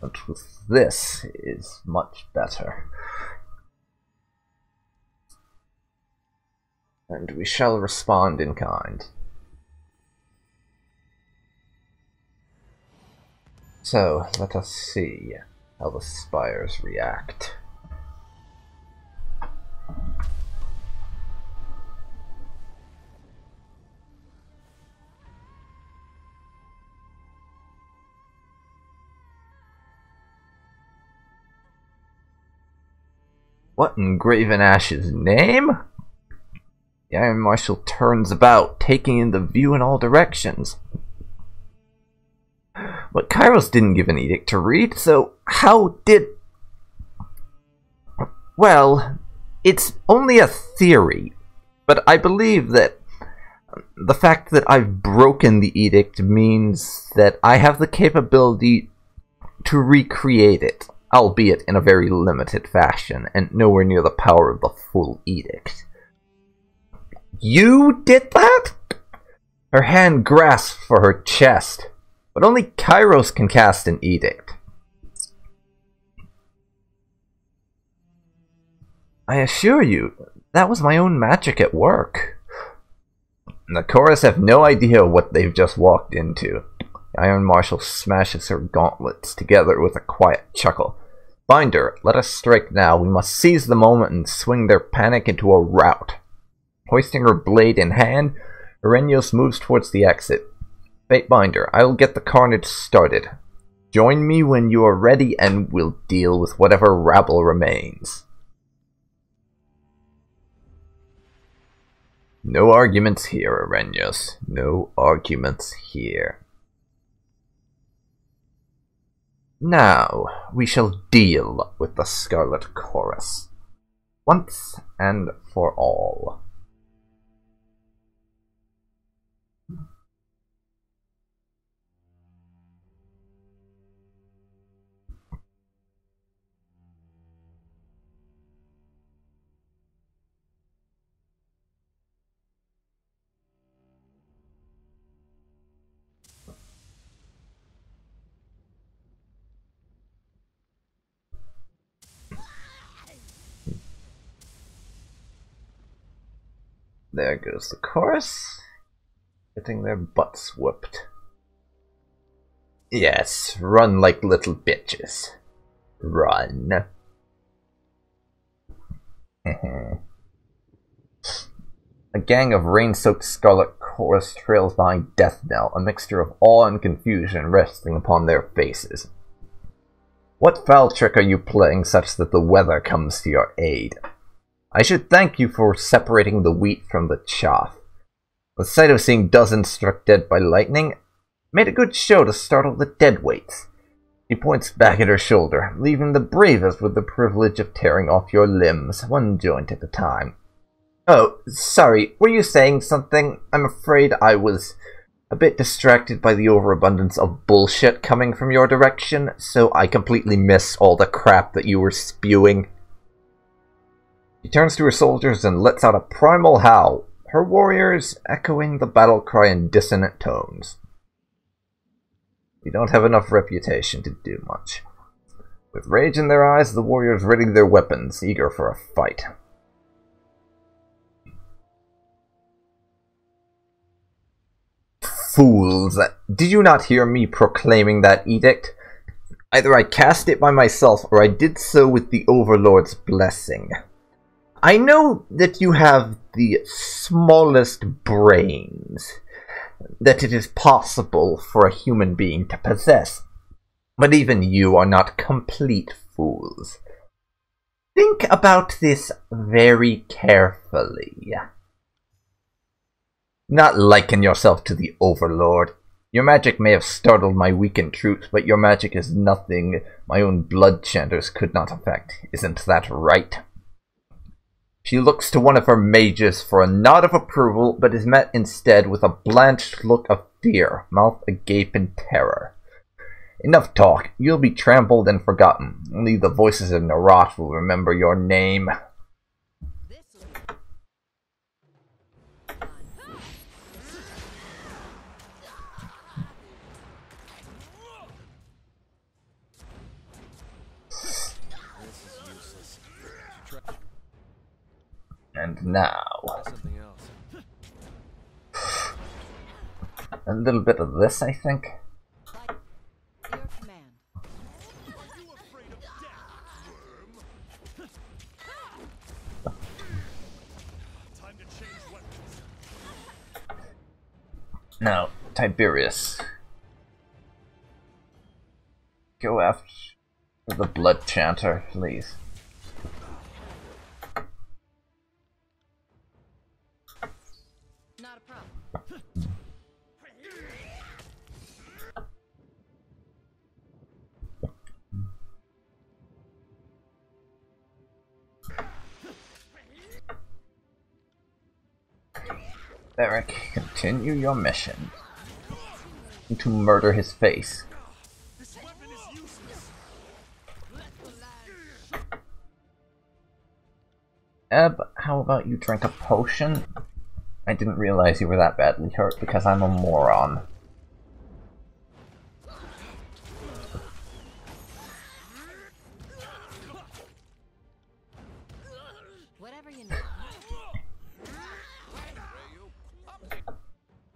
But with this is much better. And we shall respond in kind. So, let us see how the Spires react. What in Graven Ash's name? The Iron Marshal turns about, taking in the view in all directions. But Kairos didn't give an edict to read, so how did... Well, it's only a theory, but I believe that the fact that I've broken the edict means that I have the capability to recreate it, albeit in a very limited fashion, and nowhere near the power of the full edict. You did that? Her hand grasped for her chest, but only Kairos can cast an edict. I assure you, that was my own magic at work. The chorus have no idea what they've just walked into. The Iron Marshal smashes her gauntlets together with a quiet chuckle. Binder, let us strike now. We must seize the moment and swing their panic into a rout. Hoisting her blade in hand, Arrhenius moves towards the exit. Fatebinder, I will get the carnage started. Join me when you are ready and we'll deal with whatever rabble remains. No arguments here, Arrhenius. No arguments here. Now, we shall deal with the Scarlet Chorus. Once and for all. There goes the chorus, getting their butts whooped. Yes, run like little bitches. Run. A gang of rain-soaked Scarlet Chorus trails behind Death Knell, a mixture of awe and confusion resting upon their faces. What foul trick are you playing such that the weather comes to your aid? I should thank you for separating the wheat from the chaff. The sight of seeing dozens struck dead by lightning made a good show to startle the deadweights. She points back at her shoulder, leaving the bravest with the privilege of tearing off your limbs, one joint at a time. Oh, sorry, were you saying something? I'm afraid I was a bit distracted by the overabundance of bullshit coming from your direction, so I completely missed all the crap that you were spewing. She turns to her soldiers and lets out a primal howl, her warriors echoing the battle cry in dissonant tones. We don't have enough reputation to do much. With rage in their eyes, the warriors ready their weapons, eager for a fight. Fools! Did you not hear me proclaiming that edict? Either I cast it by myself, or I did so with the Overlord's blessing. I know that you have the smallest brains that it is possible for a human being to possess, but even you are not complete fools. Think about this very carefully. Not liken yourself to the Overlord. Your magic may have startled my weakened troops, but your magic is nothing my own blood chanters could not affect. Isn't that right? She looks to one of her mages for a nod of approval, but is met instead with a blanched look of fear, mouth agape in terror. Enough talk. You'll be trampled and forgotten. Only the voices of Narat will remember your name. And now, Something else. a little bit of this, I think. Your command. Are you afraid of death, worm? Time to change weapons. Now, Tiberius. Go after the Blood Chanter, please. Not a problem. Eric, continue your mission. To murder his face. This weapon is useless. Eb, how about you drink a potion? I didn't realize you were that badly hurt because I'm a moron. Whatever you need.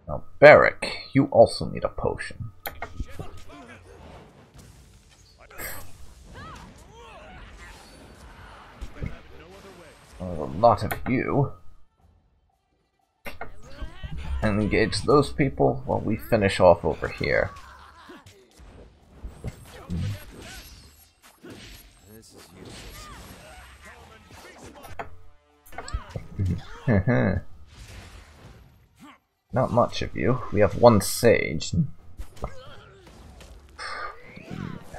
Now, Barrick, you also need a potion. There's a lot of you. And engage those people while we finish off over here. This is useless. Not much of you. We have one sage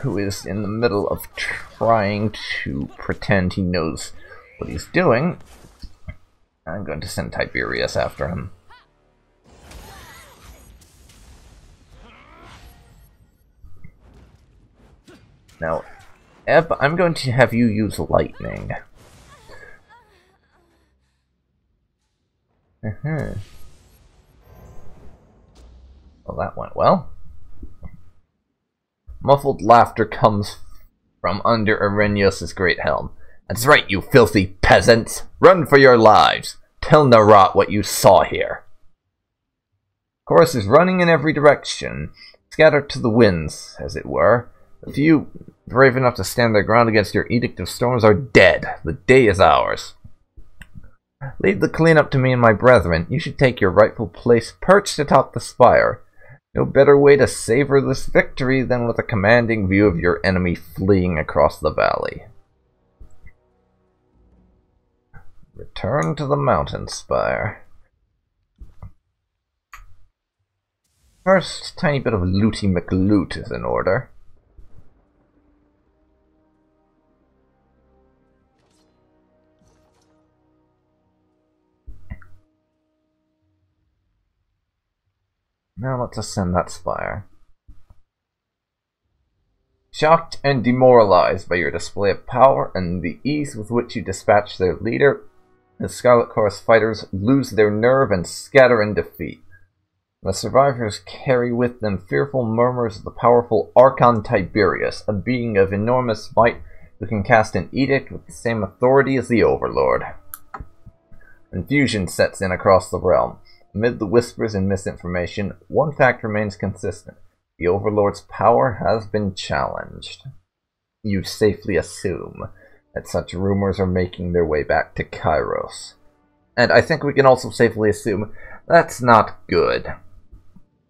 who is in the middle of trying to pretend he knows what he's doing. I'm going to send Tiberius after him. Now, Eb, I'm going to have you use lightning. Well, that went well. Muffled laughter comes from under Arrhenius' great helm. That's right, you filthy peasants! Run for your lives! Tell Narat what you saw here. Chorus is running in every direction, scattered to the winds, as it were. The few brave enough to stand their ground against your Edict of Storms are dead. The day is ours. Leave the cleanup to me and my brethren. You should take your rightful place perched atop the spire. No better way to savor this victory than with a commanding view of your enemy fleeing across the valley. Return to the mountain spire. First, tiny bit of looty McLoot is in order. Now let's ascend that spire. Shocked and demoralized by your display of power and the ease with which you dispatch their leader, the Scarlet Chorus fighters lose their nerve and scatter in defeat. The survivors carry with them fearful murmurs of the powerful Archon Tiberius, a being of enormous might who can cast an edict with the same authority as the overlord. Confusion sets in across the realm. Amid the whispers and misinformation, one fact remains consistent. The overlord's power has been challenged. You safely assume that such rumors are making their way back to Kairos. And I think we can also safely assume that's not good.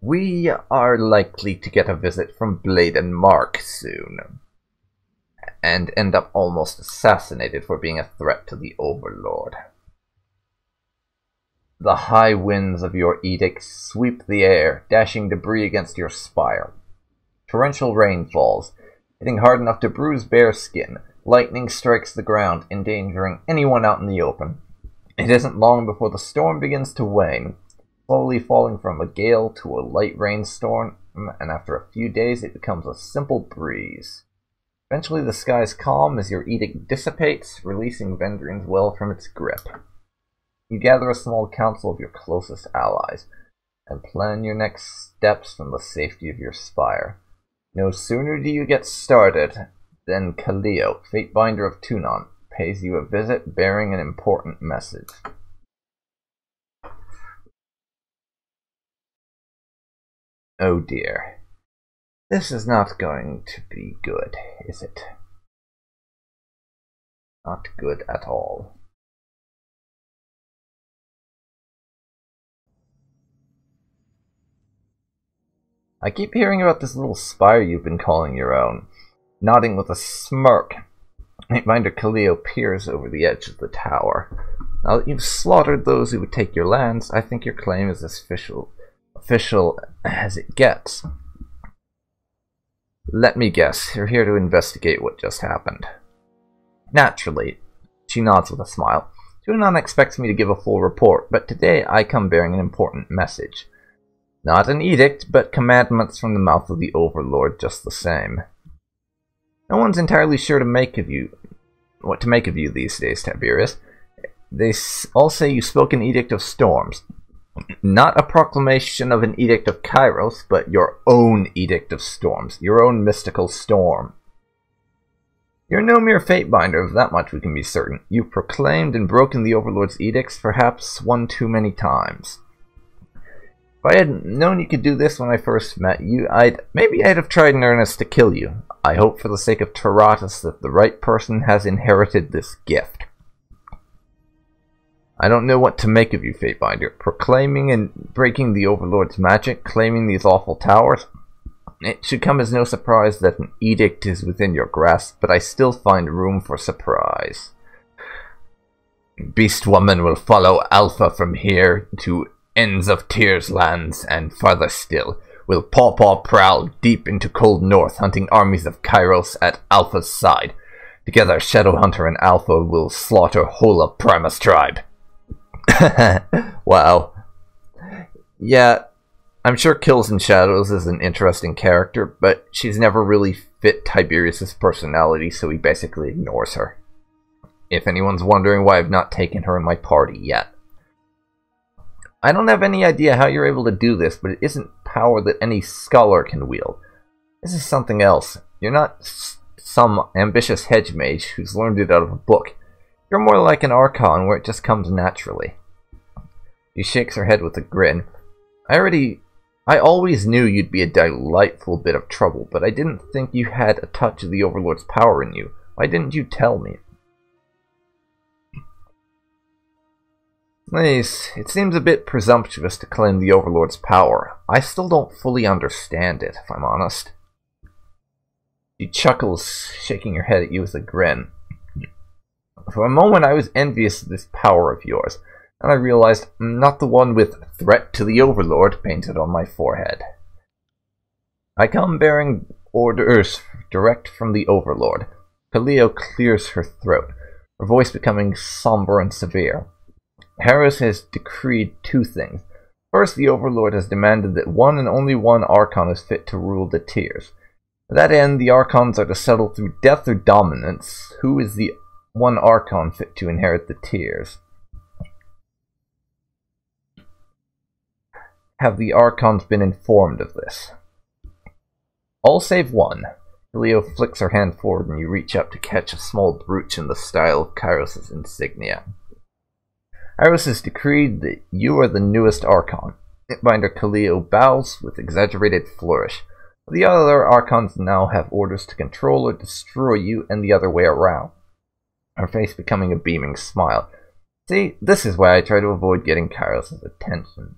We are likely to get a visit from Blade and Mark soon, and end up almost assassinated for being a threat to the overlord. The high winds of your edict sweep the air, dashing debris against your spire. Torrential rain falls, hitting hard enough to bruise bare skin. Lightning strikes the ground, endangering anyone out in the open. It isn't long before the storm begins to wane, slowly falling from a gale to a light rainstorm, and after a few days it becomes a simple breeze. Eventually the skies calm as your edict dissipates, releasing Vendrian's well from its grip. You gather a small council of your closest allies, and plan your next steps from the safety of your spire. No sooner do you get started than Kaleo, Fatebinder of Tunon, pays you a visit bearing an important message. Oh dear. This is not going to be good, is it? Not good at all. I keep hearing about this little spire you've been calling your own. Nodding with a smirk, Fatebinder Kaleo peers over the edge of the tower. Now that you've slaughtered those who would take your lands, I think your claim is as official as it gets. Let me guess, you're here to investigate what just happened. Naturally, she nods with a smile. Tuanon expects me to give a full report, but today I come bearing an important message. Not an edict, but commandments from the mouth of the overlord just the same. No one's entirely sure what to make of you these days, Tiberius. They all say you spoke an edict of storms. Not a proclamation of an edict of Kairos, but your own edict of storms, your own mystical storm. You're no mere Fatebinder, of that much we can be certain. You've proclaimed and broken the Overlord's edicts perhaps one too many times. If I had known you could do this when I first met you, maybe I'd have tried in earnest to kill you. I hope for the sake of Tyranny that the right person has inherited this gift. I don't know what to make of you, Fatebinder. Proclaiming and breaking the Overlord's magic, claiming these awful towers. It should come as no surprise that an edict is within your grasp, but I still find room for surprise. Beast Woman will follow Alpha from here to ends of Tyr's lands, and farther still, will Paw prowl deep into cold north, hunting armies of Kairos at Alpha's side. Together, Shadowhunter and Alpha will slaughter whole of Primus tribe. Wow. Yeah, I'm sure Kills and Shadows is an interesting character, but she's never really fit Tiberius' personality, so he basically ignores her. If anyone's wondering why I've not taken her in my party yet. I don't have any idea how you're able to do this, but it isn't power that any scholar can wield. This is something else. You're not some ambitious hedge mage who's learned it out of a book. You're more like an Archon where it just comes naturally. She shakes her head with a grin. I always knew you'd be a delightful bit of trouble, but I didn't think you had a touch of the Overlord's power in you. Why didn't you tell me? Please, it seems a bit presumptuous to claim the Overlord's power. I still don't fully understand it, if I'm honest. She chuckles, shaking her head at you with a grin. For a moment I was envious of this power of yours, and I realized I'm not the one with "Threat to the Overlord" painted on my forehead. I come bearing orders direct from the Overlord. Kaleo clears her throat, her voice becoming somber and severe. Harris has decreed two things. First, the Overlord has demanded that one and only one Archon is fit to rule the Tiers. To that end, the Archons are to settle through death or dominance who is the one Archon fit to inherit the Tiers. Have the Archons been informed of this? All save one. Leo flicks her hand forward and you reach up to catch a small brooch in the style of Kairos' insignia. Kairos has decreed that you are the newest Archon. Fatebinder Kaleo bows with exaggerated flourish. The other Archons now have orders to control or destroy you and the other way around. Her face becoming a beaming smile. See, this is why I try to avoid getting Kairos' attention.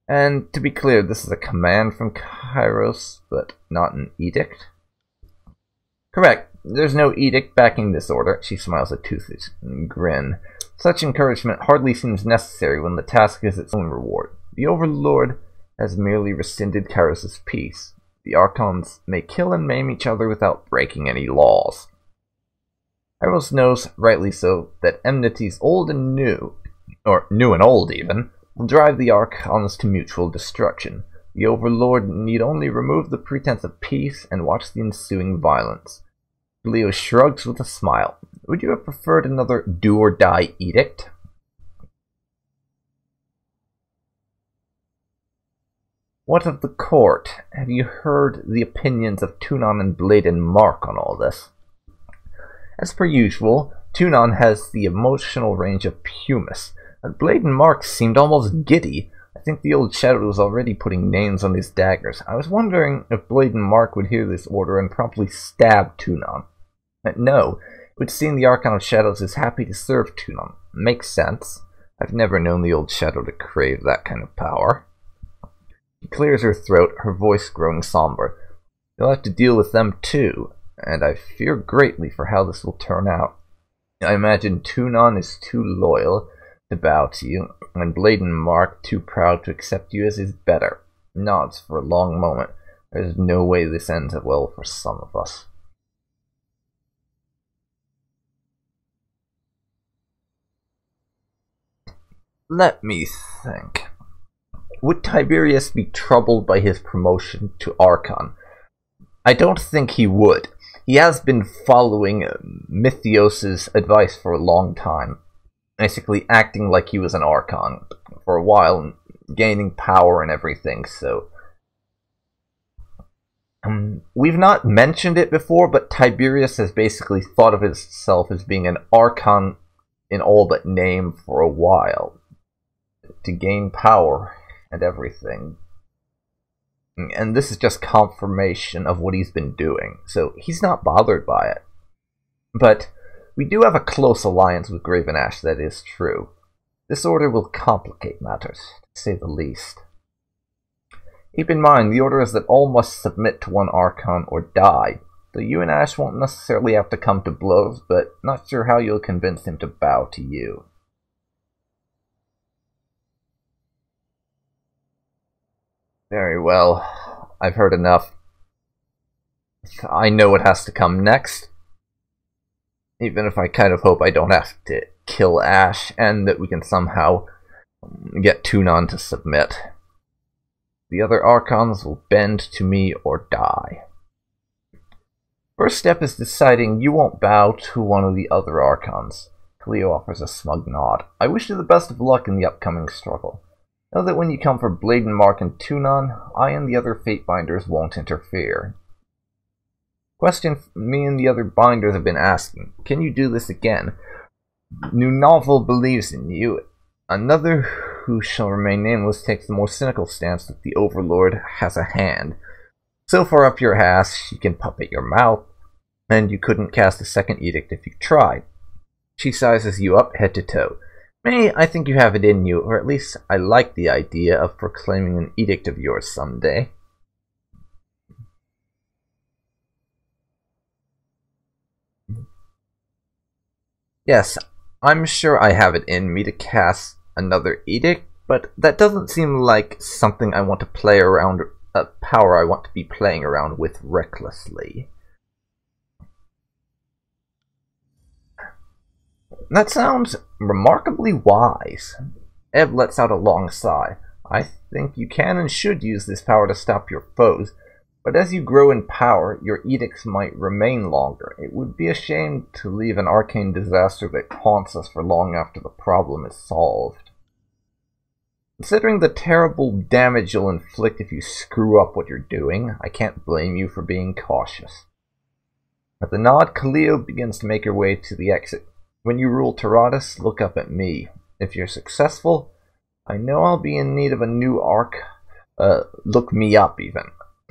And to be clear, this is a command from Kairos, but not an edict. Correct. There's no edict backing this order. She smiles a toothless grin. Such encouragement hardly seems necessary when the task is its own reward. The Overlord has merely rescinded Kairos' peace. The Archons may kill and maim each other without breaking any laws. Kairos knows, rightly so, that enmities old and new, or new and old even, will drive the Archons to mutual destruction. The Overlord need only remove the pretense of peace and watch the ensuing violence. Leo shrugs with a smile. Would you have preferred another do-or-die edict? What of the court? Have you heard the opinions of Tunon and Blade and Mark on all this? As per usual, Tunon has the emotional range of Pumice, but Blade and Mark seemed almost giddy. I think the old Shadow was already putting names on his daggers. I was wondering if Blade and Mark would hear this order and promptly stab Tunon. But no, it would seem the Archon of Shadows is happy to serve Tunon. Makes sense. I've never known the old Shadow to crave that kind of power. She clears her throat, her voice growing somber. You'll have to deal with them too, and I fear greatly for how this will turn out. I imagine Tunon is too loyal to bow to you, and Blade and Mark too proud to accept you as his better. Nods for a long moment. There's no way this ends well for some of us. Let me think. Would Tiberius be troubled by his promotion to Archon? I don't think he would. He has been following Myothis' advice for a long time, basically acting like he was an Archon for a while, gaining power and everything, so... we've not mentioned it before, but Tiberius has basically thought of himself as being an Archon in all but name for a while, to gain power and everything. And this is just confirmation of what he's been doing, so he's not bothered by it. But we do have a close alliance with Graven Ash, that is true. This order will complicate matters, to say the least. Keep in mind, the order is that all must submit to one Archon or die. So you and Ash won't necessarily have to come to blows, but not sure how you'll convince him to bow to you. Very well. I've heard enough. I know what has to come next. Even if I kind of hope I don't have to kill Ash, and that we can somehow get Tunon to submit. The other Archons will bend to me or die. First step is deciding you won't bow to one of the other Archons. Cleo offers a smug nod. I wish you the best of luck in the upcoming struggle. Know that when you come for Blade and Mark and Tunon, I and the other Fatebinders won't interfere. Question me and the other Binders have been asking. Can you do this again? New Novel believes in you. Another, who shall remain nameless, takes the more cynical stance that the Overlord has a hand. So far up your ass, she can puppet your mouth, and you couldn't cast a second edict if you tried. She sizes you up head to toe. May, I think you have it in you, or at least I like the idea of proclaiming an edict of yours someday. Yes, I'm sure I have it in me to cast another edict, but that doesn't seem like something I want to play around, a power I want to be playing around with recklessly. That sounds remarkably wise. Eb lets out a long sigh. I think you can and should use this power to stop your foes, but as you grow in power, your edicts might remain longer. It would be a shame to leave an arcane disaster that haunts us for long after the problem is solved. Considering the terrible damage you'll inflict if you screw up what you're doing, I can't blame you for being cautious. At the nod, Cleo begins to make her way to the exit. When you rule Taradas, look up at me. If you're successful, I know I'll be in need of a new look me up even.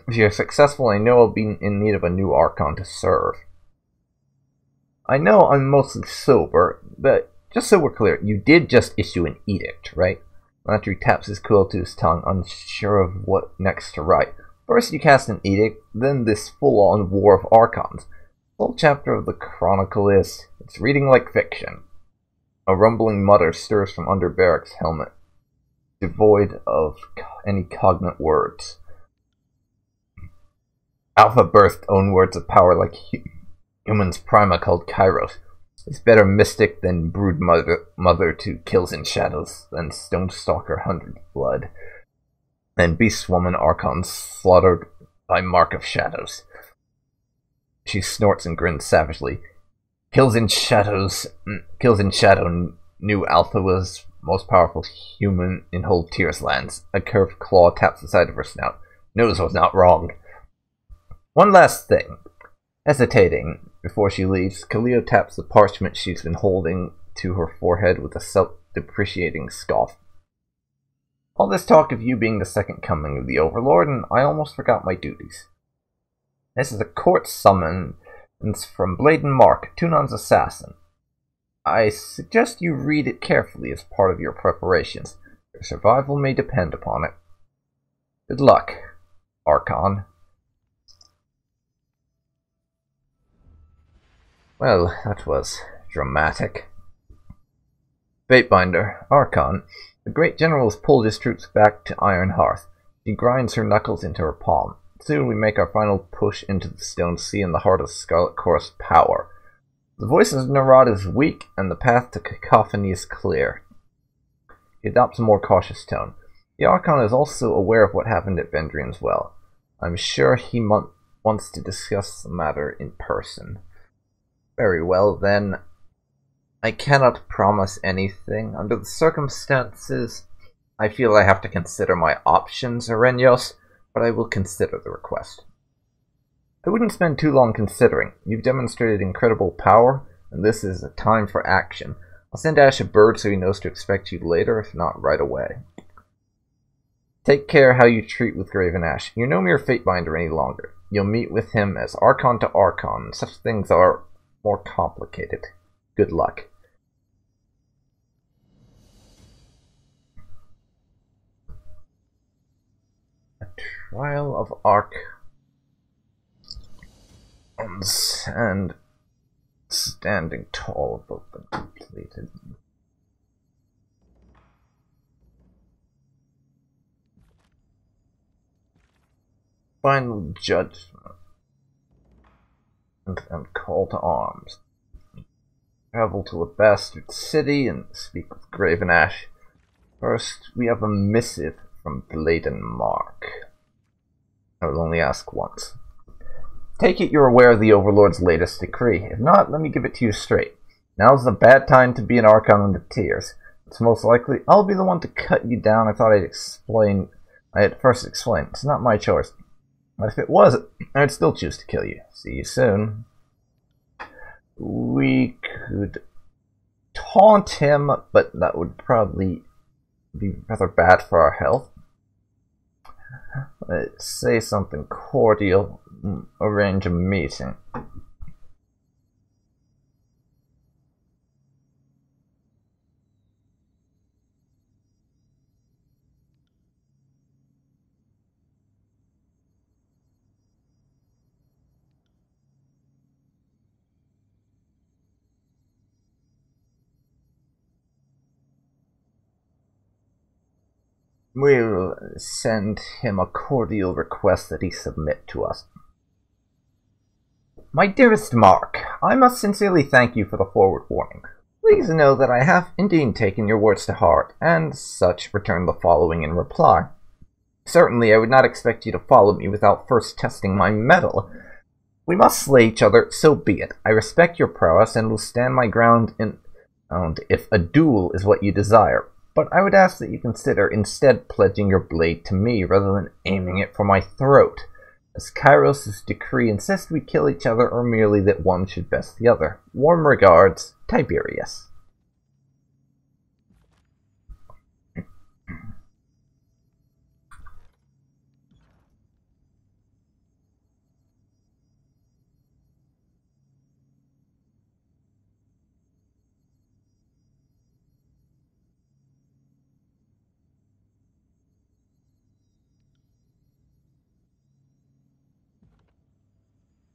If you're successful, I know I'll be in need of a new Archon to serve. I know I'm mostly sober, but just so we're clear, you did just issue an edict, right? Landry taps his quill to his tongue, unsure of what next to write. First you cast an edict, then this full-on war of Archons. The whole chapter of the Chronicle is, it's reading like fiction. A rumbling mutter stirs from under Barrack's helmet, devoid of any cognate words. Alpha birthed own words of power like humans prima called Kairos. It's better mystic than brood mother to kills in shadows, than stone stalker 100 blood, than beast woman Archons slaughtered by mark of shadows. She snorts and grins savagely. Kills in shadow knew Alpha was most powerful human in whole Tyr's lands. A curved claw taps the side of her snout. Knows what's not wrong. One last thing. Hesitating before she leaves, Kaleo taps the parchment she's been holding to her forehead with a self-depreciating scoff. All this talk of you being the second coming of the Overlord, and I almost forgot my duties. This is a court summons from Bladen Mark, Tunon's assassin. I suggest you read it carefully as part of your preparations. Your survival may depend upon it. Good luck, Archon. Well, that was dramatic. Fatebinder, Archon. The great general has pulled his troops back to Iron Hearth. She grinds her knuckles into her palm. Soon we make our final push into the Stone Sea in the heart of Scarlet Chorus power. The voice of Narad is weak, and the path to cacophony is clear. He adopts a more cautious tone. The Archon is also aware of what happened at Vendrian's Well. I'm sure he wants to discuss the matter in person. Very well, then. I cannot promise anything. Under the circumstances, I feel I have to consider my options, Arenios, but I will consider the request. I wouldn't spend too long considering. You've demonstrated incredible power, and this is a time for action. I'll send Ash a bird so he knows to expect you later, if not right away. Take care how you treat with Graven Ash. You're no mere Fatebinder any longer. You'll meet with him as Archon to Archon, and such things are more complicated. Good luck. A trial of Archons and standing tall above the completed. Final judgment and call to arms. Travel to a bastard city and speak with Graven Ash. First, we have a missive from Bladen Mark. I will only ask once. Take it you're aware of the Overlord's latest decree. If not, let me give it to you straight. Now's the bad time to be an Archon in the tiers. It's most likely I'll be the one to cut you down. I thought I'd first explain. It's not my choice. But if it was, I'd still choose to kill you. See you soon. We could taunt him, but that would probably be rather bad for our health. Let's say something cordial. Arrange a meeting. We'll send him a cordial request that he submit to us. My dearest Mark, I must sincerely thank you for the forward warning. Please know that I have indeed taken your words to heart, and such return the following in reply. Certainly I would not expect you to follow me without first testing my mettle. We must slay each other, so be it. I respect your prowess and will stand my ground if a duel is what you desire. But I would ask that you consider instead pledging your blade to me rather than aiming it for my throat. Does Kairos' decree insist we kill each other, or merely that one should best the other? Warm regards, Tiberius.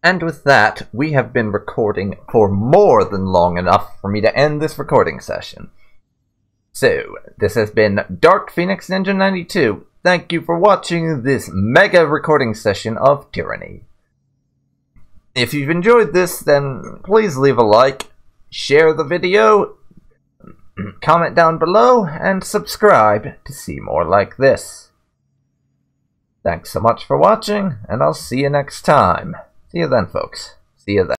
And with that, we have been recording for more than long enough for me to end this recording session. So, this has been DarkPhoenix Ninja 92. Thank you for watching this mega recording session of Tyranny. If you've enjoyed this, then please leave a like, share the video, comment down below, and subscribe to see more like this. Thanks so much for watching, and I'll see you next time. See you then, folks. See you then.